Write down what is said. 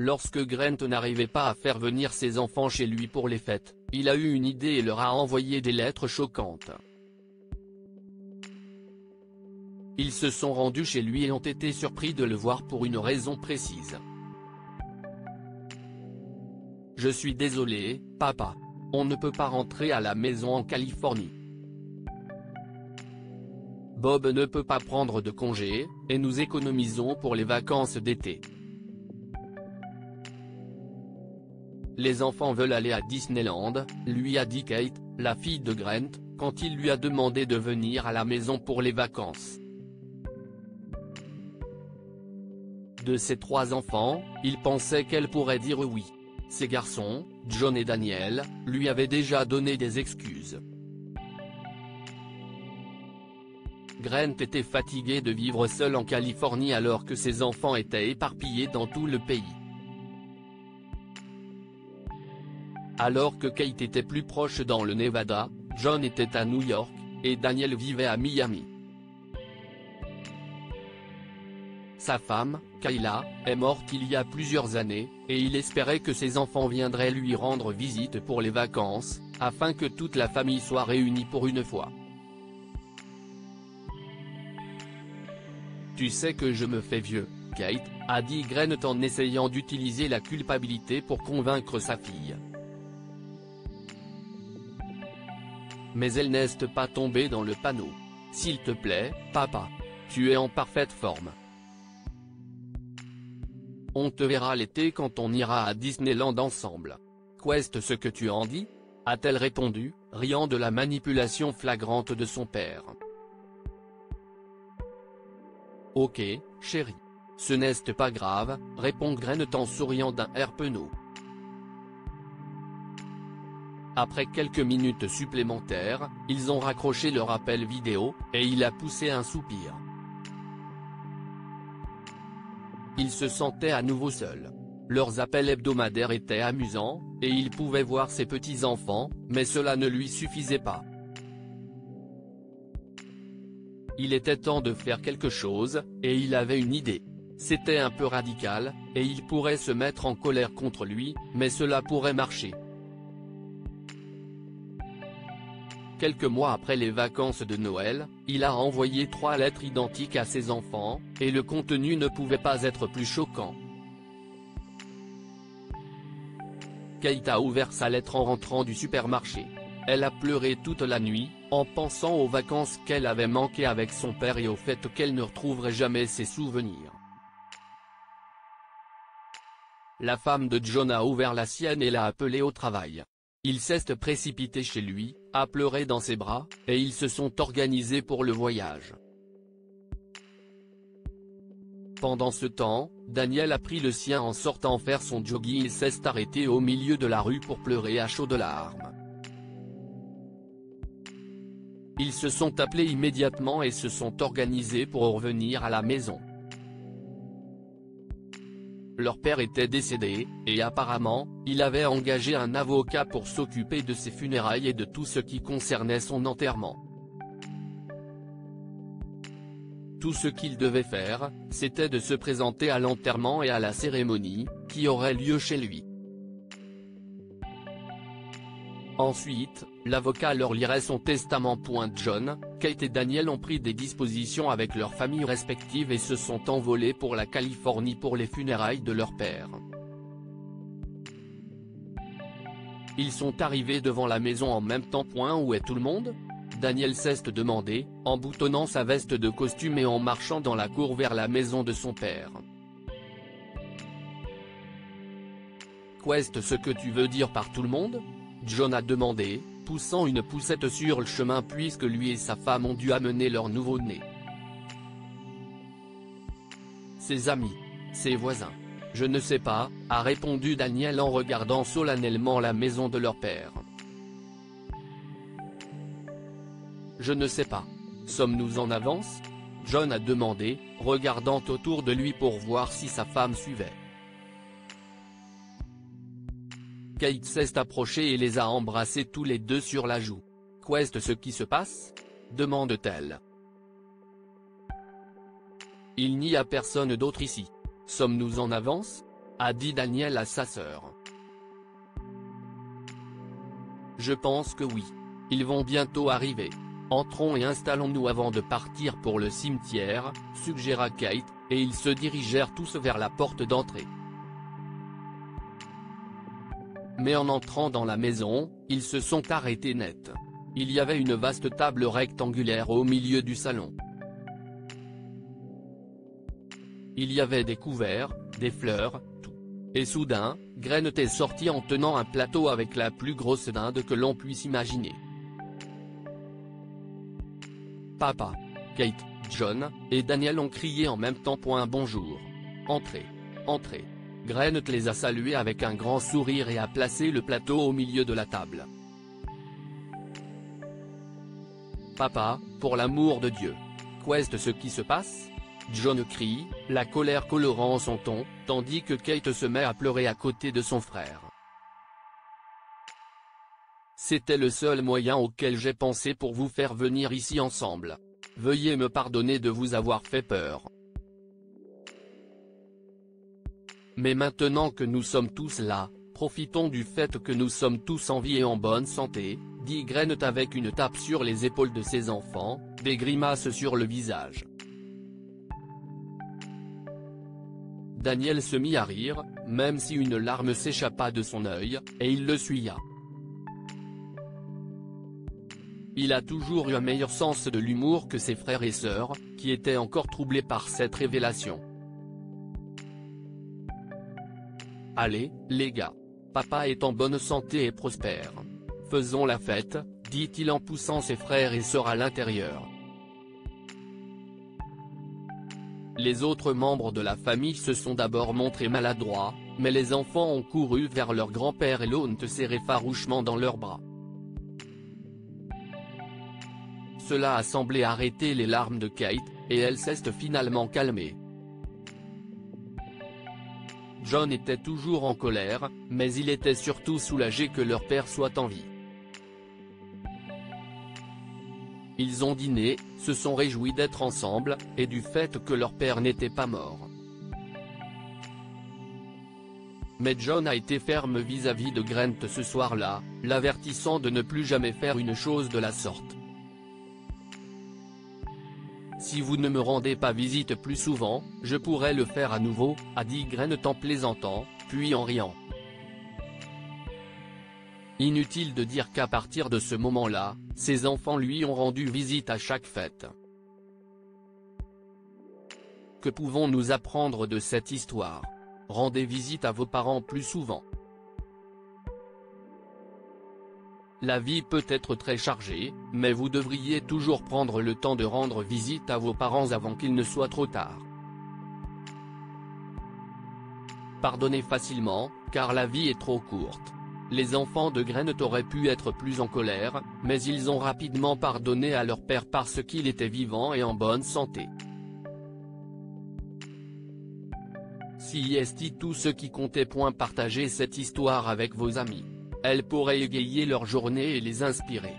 Lorsque Grant n'arrivait pas à faire venir ses enfants chez lui pour les fêtes, il a eu une idée et leur a envoyé des lettres choquantes. Ils se sont rendus chez lui et ont été surpris de le voir pour une raison précise. « Je suis désolé, papa. On ne peut pas rentrer à la maison en Californie. Bob ne peut pas prendre de congé, et nous économisons pour les vacances d'été. Les enfants veulent aller à Disneyland, lui a dit Kate, la fille de Grant, quand il lui a demandé de venir à la maison pour les vacances. De ses 3 enfants, il pensait qu'elle pourrait dire oui. Ses garçons, John et Daniel, lui avaient déjà donné des excuses. Grant était fatigué de vivre seul en Californie alors que ses enfants étaient éparpillés dans tout le pays. Alors que Kate était plus proche dans le Nevada, John était à New York, et Daniel vivait à Miami. Sa femme, Kayla, est morte il y a plusieurs années, et il espérait que ses enfants viendraient lui rendre visite pour les vacances, afin que toute la famille soit réunie pour une fois. « Tu sais que je me fais vieux, Kate », a dit Grant en essayant d'utiliser la culpabilité pour convaincre sa fille. Mais elle n'est pas tombée dans le panneau. « S'il te plaît, papa. Tu es en parfaite forme. On te verra l'été quand on ira à Disneyland ensemble. Qu'est-ce ce que tu en dis ?» a-t-elle répondu, riant de la manipulation flagrante de son père. « Ok, chérie. Ce n'est pas grave, » répond Grant en souriant d'un air penaud. Après quelques minutes supplémentaires, ils ont raccroché leur appel vidéo, et il a poussé un soupir. Ils se sentaient à nouveau seuls. Leurs appels hebdomadaires étaient amusants, et il pouvait voir ses petits-enfants, mais cela ne lui suffisait pas. Il était temps de faire quelque chose, et il avait une idée. C'était un peu radical, et il pourrait se mettre en colère contre lui, mais cela pourrait marcher. Quelques mois après les vacances de Noël, il a envoyé 3 lettres identiques à ses enfants, et le contenu ne pouvait pas être plus choquant. Kate a ouvert sa lettre en rentrant du supermarché. Elle a pleuré toute la nuit, en pensant aux vacances qu'elle avait manquées avec son père et au fait qu'elle ne retrouverait jamais ses souvenirs. La femme de John a ouvert la sienne et l'a appelé au travail. Il s'est précipité chez lui, a pleuré dans ses bras, et ils se sont organisés pour le voyage. Pendant ce temps, Daniel a pris le sien en sortant faire son jogging et s'est arrêté au milieu de la rue pour pleurer à chaudes larmes. Ils se sont appelés immédiatement et se sont organisés pour revenir à la maison. Leur père était décédé, et apparemment, il avait engagé un avocat pour s'occuper de ses funérailles et de tout ce qui concernait son enterrement. Tout ce qu'il devait faire, c'était de se présenter à l'enterrement et à la cérémonie, qui aurait lieu chez lui. Ensuite, l'avocat leur lirait son testament. John, Kate et Daniel ont pris des dispositions avec leurs familles respectives et se sont envolés pour la Californie pour les funérailles de leur père. Ils sont arrivés devant la maison en même temps. Où est tout le monde ? Daniel s'est demandé, en boutonnant sa veste de costume et en marchant dans la cour vers la maison de son père. Qu'est-ce ce que tu veux dire par tout le monde ? John a demandé, poussant une poussette sur le chemin puisque lui et sa femme ont dû amener leur nouveau-né. Ses amis. Ses voisins. Je ne sais pas, a répondu Daniel en regardant solennellement la maison de leur père. Je ne sais pas. Sommes-nous en avance ? John a demandé, regardant autour de lui pour voir si sa femme suivait. Kate s'est approchée et les a embrassés tous les deux sur la joue. Qu'est-ce ce qui se passe ? demande-t-elle. Il n'y a personne d'autre ici. Sommes-nous en avance ? a dit Daniel à sa sœur. Je pense que oui. Ils vont bientôt arriver. Entrons et installons-nous avant de partir pour le cimetière, suggéra Kate, et ils se dirigèrent tous vers la porte d'entrée. Mais en entrant dans la maison, ils se sont arrêtés net. Il y avait une vaste table rectangulaire au milieu du salon. Il y avait des couverts, des fleurs, tout. Et soudain, Grant est sorti en tenant un plateau avec la plus grosse dinde que l'on puisse imaginer. Papa, Kate, John, et Daniel ont crié en même temps. Bonjour. Entrez. Entrez. Grant les a salués avec un grand sourire et a placé le plateau au milieu de la table. Papa, pour l'amour de Dieu. Qu'est-ce ce qui se passe? John crie, la colère colorant son ton, tandis que Kate se met à pleurer à côté de son frère. C'était le seul moyen auquel j'ai pensé pour vous faire venir ici ensemble. Veuillez me pardonner de vous avoir fait peur. Mais maintenant que nous sommes tous là, profitons du fait que nous sommes tous en vie et en bonne santé, dit Grant avec une tape sur les épaules de ses enfants, des grimaces sur le visage. Daniel se mit à rire, même si une larme s'échappa de son œil, et il le suya. Il a toujours eu un meilleur sens de l'humour que ses frères et sœurs, qui étaient encore troublés par cette révélation. Allez, les gars. Papa est en bonne santé et prospère. Faisons la fête, dit-il en poussant ses frères et sœurs à l'intérieur. Les autres membres de la famille se sont d'abord montrés maladroits, mais les enfants ont couru vers leur grand-père et l'ont serré farouchement dans leurs bras. Cela a semblé arrêter les larmes de Kate, et elle s'est finalement calmée. John était toujours en colère, mais il était surtout soulagé que leur père soit en vie. Ils ont dîné, se sont réjouis d'être ensemble, et du fait que leur père n'était pas mort. Mais John a été ferme vis-à-vis de Grant ce soir-là, l'avertissant de ne plus jamais faire une chose de la sorte. Si vous ne me rendez pas visite plus souvent, je pourrai le faire à nouveau, a dit Grant en plaisantant, puis en riant. Inutile de dire qu'à partir de ce moment-là, ses enfants lui ont rendu visite à chaque fête. Que pouvons-nous apprendre de cette histoire? Rendez visite à vos parents plus souvent. La vie peut être très chargée, mais vous devriez toujours prendre le temps de rendre visite à vos parents avant qu'il ne soit trop tard. Pardonnez facilement, car la vie est trop courte. Les enfants de Grant auraient pu être plus en colère, mais ils ont rapidement pardonné à leur père parce qu'il était vivant et en bonne santé. Si est tout ce qui comptait. Partagez cette histoire avec vos amis. Elle pourrait égayer leur journée et les inspirer.